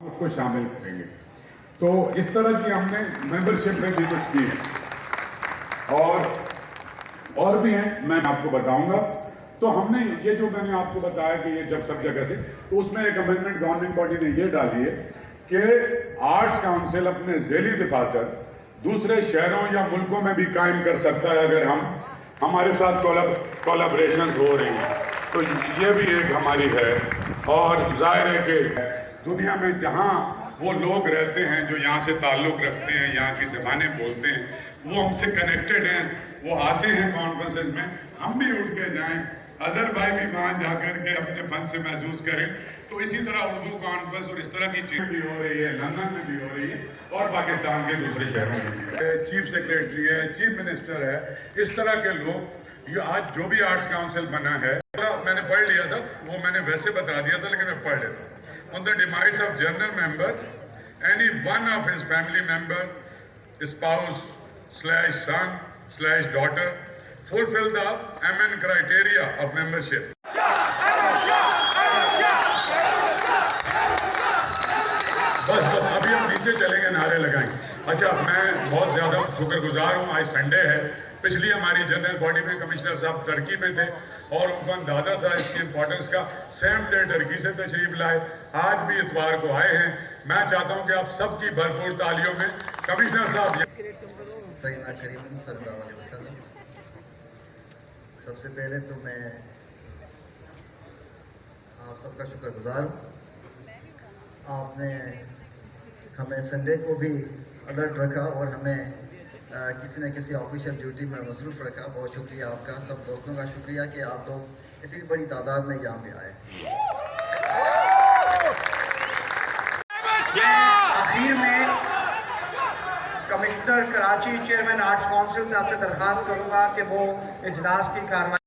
उसको शामिल करेंगे। तो इस तरह की हमने मेंबरशिप में भी कुछ की है और भी हैं, मैं आपको बताऊंगा। तो हमने ये जो मैंने आपको बताया कि ये जब सब जगह से, तो उसमें एक अमेंडमेंट गवर्नमेंट बॉडी ने ये डाली है कि आर्ट्स काउंसिल अपने ज़ेली दफातर दूसरे शहरों या मुल्कों में भी कायम कर सकता है अगर हमारे साथ कोलैबोरेशन हो रही हैं। तो ये भी एक हमारी है। और जाहिर है कि दुनिया में जहाँ वो लोग रहते हैं जो यहाँ से ताल्लुक़ रखते हैं, यहाँ की ज़बानें बोलते हैं, वो हमसे कनेक्टेड हैं, वो आते हैं कॉन्फ्रेंसेस में, हम भी उठ के जाएं, अजहर भाई भी वहाँ जा कर के अपने फन से महसूस करें। तो इसी तरह उर्दू कॉन्फ्रेंस और इस तरह की चीज़ें भी हो रही है, लंदन में भी हो रही है और पाकिस्तान के दूसरे शहरों में भी। चीफ सेक्रेटरी है, चीफ मिनिस्टर है, इस तरह के लोग, ये आज जो भी आर्ट्स काउंसिल बना है, मैंने पढ़ लिया था, वो मैंने वैसे बता दिया था लेकिन मैं पढ़ लेता हूँ। On the demise of general member, any one of his family member, spouse/son/daughter, fulfill the MN criteria of membership. बस अभी हम नीचे चलेंगे, नारे लगाएंगे। अच्छा, मैं बहुत ज़्यादा शुक्रगुजार हूँ, आज संडे है। पिछली हमारी जनरल बॉडी में कमिश्नर साहब टर्की में थे और उनको अंदाजा था इसकी इम्पोर्टेंस का, सेम डे टर्की से तशरीफ लाए, आज भी इतवार को आए हैं। मैं चाहता हूँ कि आप सबकी भरपूर तालियों में कमिश्नर साहब। सैयदना करीम सल्लल्लाहु अलैहि वसल्लम, सबसे पहले तो मैं आप सबका शुक्रगुजार हूँ। आपने हमें संडे को भी अलर्ट रखा और हमें किसी न किसी ऑफिशियल ड्यूटी में मसरूफ़ रखा। बहुत शुक्रिया आपका, सब दोस्तों का शुक्रिया कि आप लोग इतनी बड़ी तादाद में यहाँ पे आए। आखिर में commissioner Karachi, chairman arts council साहब से दरख्वास्त करूँगा कि वो इजलास की कार्रवाई